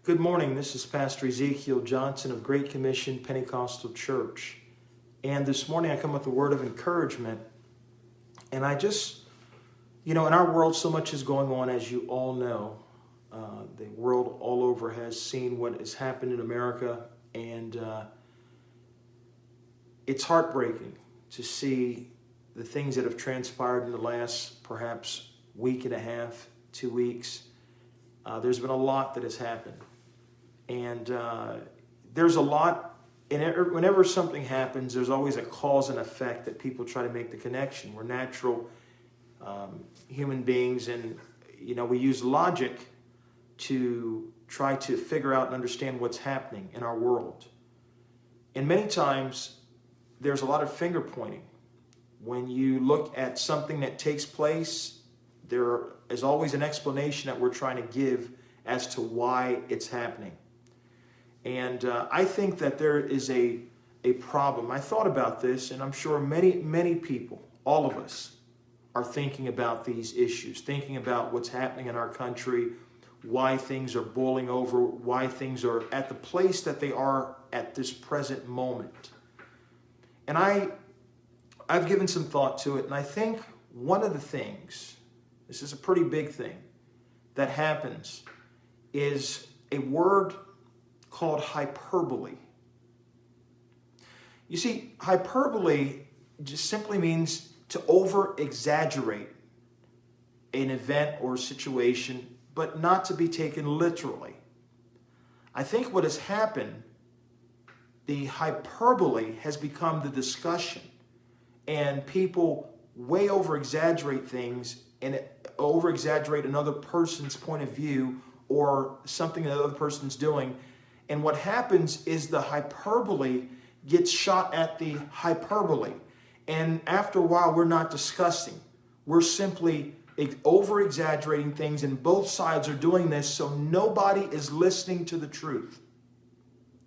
Good morning. This is Pastor Ezekiel Johnson of Great Commission Pentecostal Church. And this morning I come with a word of encouragement. And in our world, so much is going on, as you all know. The world all over has seen what has happened in America. And it's heartbreaking to see the things that have transpired in the last perhaps week and a half, 2 weeks. There's been a lot that has happened. And there's a lot, and whenever something happens, there's always a cause and effect that people try to make the connection. We're natural human beings, and we use logic to try to figure out and understand what's happening in our world. And many times, there's a lot of finger pointing. When you look at something that takes place, there is always an explanation that we're trying to give as to why it's happening. And I think that there is a problem. I thought about this, and I'm sure many people, all of us, are thinking about these issues, thinking about what's happening in our country, why things are boiling over, why things are at the place that they are at this present moment. And I've given some thought to it, and I think one of the things, this is a pretty big thing, that happens is a word called hyperbole. You see, hyperbole just simply means to over-exaggerate an event or situation, but not to be taken literally. I think what has happened, the hyperbole has become the discussion, and people way over-exaggerate things and over-exaggerate another person's point of view or something that the other person's doing. And what happens is the hyperbole gets shot at the hyperbole. And after a while, we're not discussing. We're simply over-exaggerating things, and both sides are doing this, so nobody is listening to the truth.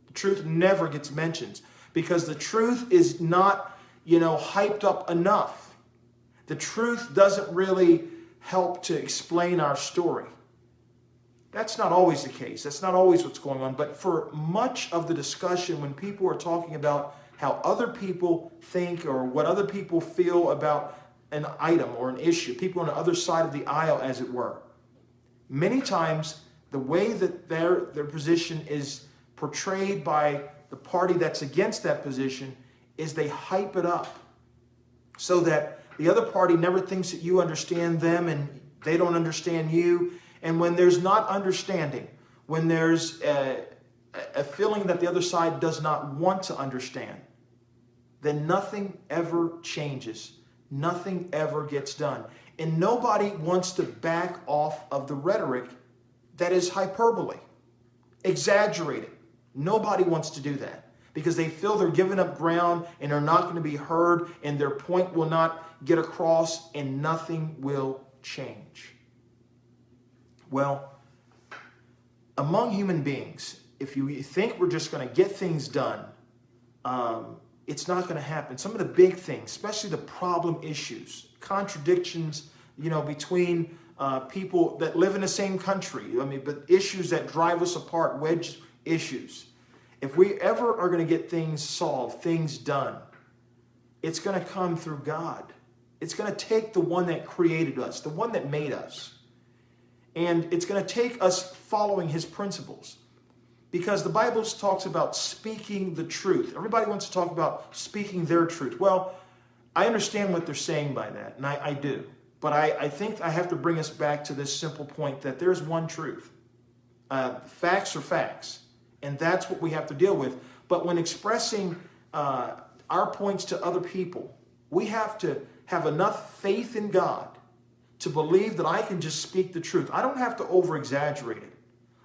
The truth never gets mentioned because the truth is not, hyped up enough. The truth doesn't really help to explain our story. That's not always the case. That's not always what's going on. But for much of the discussion, when people are talking about how other people think or what other people feel about an item or an issue, people on the other side of the aisle, as it were, many times the way that their position is portrayed by the party that's against that position is they hype it up so that the other party never thinks that you understand them and they don't understand you. And when there's not understanding, when there's a feeling that the other side does not want to understand, then nothing ever changes. Nothing ever gets done. And nobody wants to back off of the rhetoric that is hyperbole, exaggerated. Nobody wants to do that because they feel they're giving up ground and they're not going to be heard and their point will not get across and nothing will change. Well, among human beings, if you think we're just going to get things done, it's not going to happen. Some of the big things, especially the problem issues, contradictions, between people that live in the same country. But issues that drive us apart, wedge issues. If we ever are going to get things solved, things done, it's going to come through God. It's going to take the one that created us, the one that made us. And it's going to take us following his principles. Because the Bible talks about speaking the truth. Everybody wants to talk about speaking their truth. Well, I understand what they're saying by that, and I do. But I think I have to bring us back to this simple point that there's one truth. Facts are facts, and that's what we have to deal with. But when expressing our points to other people, we have to have enough faith in God to believe that I can just speak the truth. I don't have to over-exaggerate it.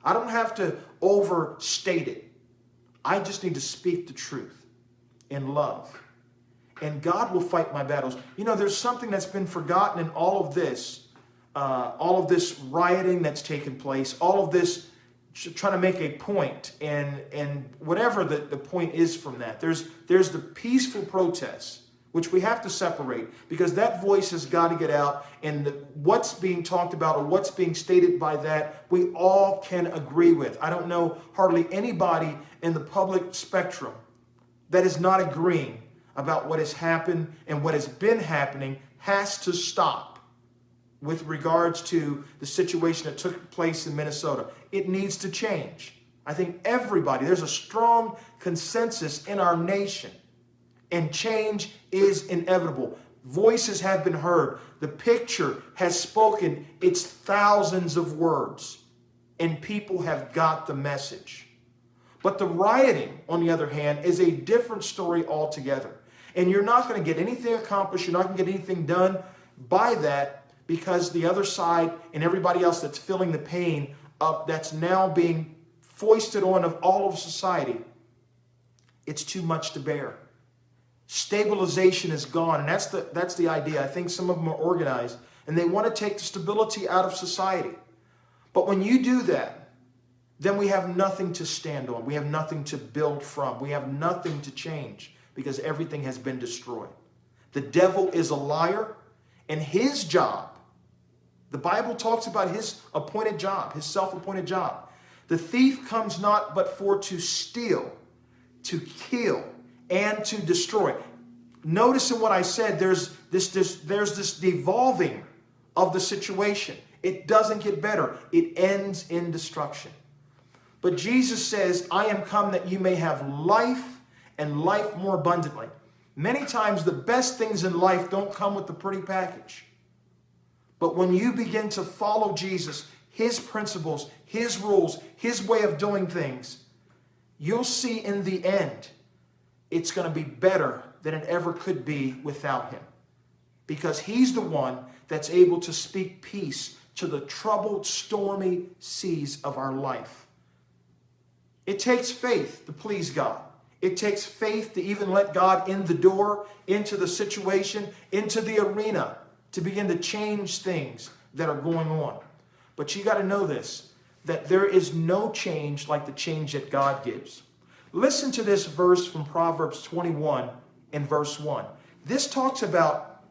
I don't have to overstate it. I just need to speak the truth in love. And God will fight my battles. There's something that's been forgotten in all of this rioting that's taken place, all of this trying to make a point, and whatever the point is from that. There's the peaceful protests which we have to separate, because that voice has got to get out, and what's being talked about or what's being stated by that, we all can agree with. I don't know hardly anybody in the public spectrum that is not agreeing about what has happened and what has been happening has to stop with regards to the situation that took place in Minnesota. It needs to change. I think everybody, there's a strong consensus in our nation, and change is inevitable. Voices have been heard. The picture has spoken its thousands of words, and people have got the message. But the rioting, on the other hand, is a different story altogether. And you're not going to get anything accomplished, you're not going to get anything done by that, because the other side and everybody else that's feeling the pain of that's now being foisted on of all of society, it's too much to bear. Stabilization is gone, and that's the idea. I think some of them are organized, and they want to take the stability out of society. But when you do that, then we have nothing to stand on. We have nothing to build from. We have nothing to change, because everything has been destroyed. The devil is a liar, and his job, the Bible talks about his appointed job, his self-appointed job. The thief comes not but for to steal, to kill, and to destroy. Notice in what I said, there's this devolving of the situation. It doesn't get better. It ends in destruction. But Jesus says, I am come that you may have life, and life more abundantly. Many times the best things in life don't come with the pretty package. But when you begin to follow Jesus, his principles, his rules, his way of doing things, you'll see in the end, it's going to be better than it ever could be without him. Because he's the one that's able to speak peace to the troubled, stormy seas of our life. It takes faith to please God. It takes faith to even let God in the door, into the situation, into the arena, to begin to change things that are going on. But you got to know this, that there is no change like the change that God gives. Listen to this verse from Proverbs 21 and verse 1. This talks about,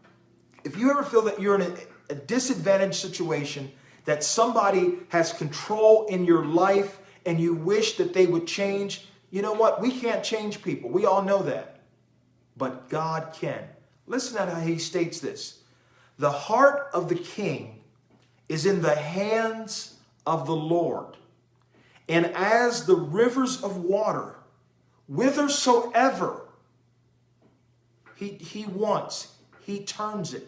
if you ever feel that you're in a disadvantaged situation, that somebody has control in your life and you wish that they would change, you know what? We can't change people. We all know that. But God can. Listen to how he states this. The heart of the king is in the hands of the Lord. And as the rivers of water, whithersoever he wants, he turns it.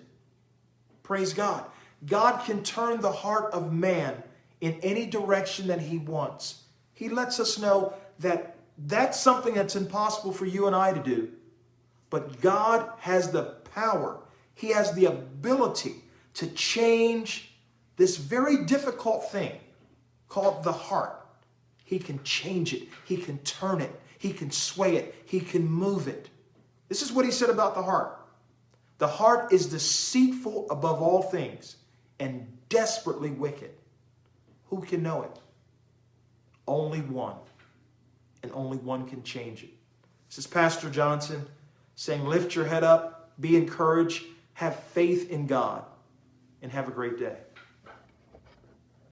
Praise God. God can turn the heart of man in any direction that he wants. He lets us know that that's something that's impossible for you and I to do. But God has the power. He has the ability to change this very difficult thing called the heart. He can change it. He can turn it. He can sway it. He can move it. This is what he said about the heart. The heart is deceitful above all things and desperately wicked. Who can know it? Only one. And only one can change it. This is Pastor Johnson saying, lift your head up, be encouraged, have faith in God, and have a great day.